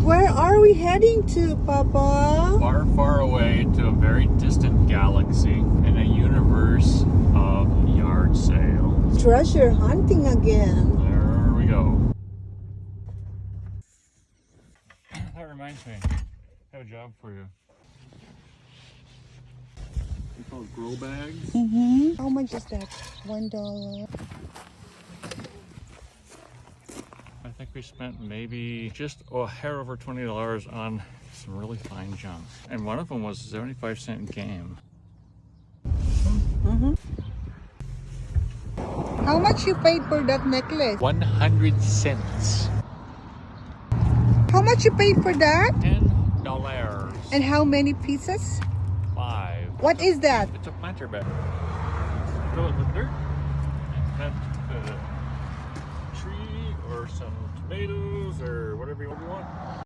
Where are we heading to, Papa? Far, far away to a very distant galaxy in a universe of yard sales. Treasure hunting again. There we go. That reminds me, I have a job for you. They're called grow bags. How much is that? $1. I think we spent maybe just a hair over $20 on some really fine junk. And one of them was a 75-cent game. How much you paid for that necklace? 100 cents. How much you paid for that? $10. And how many pieces? 5. What is that? It's a planter bag. Fill it with dirt. And plant a tree or some tomatoes or whatever you want.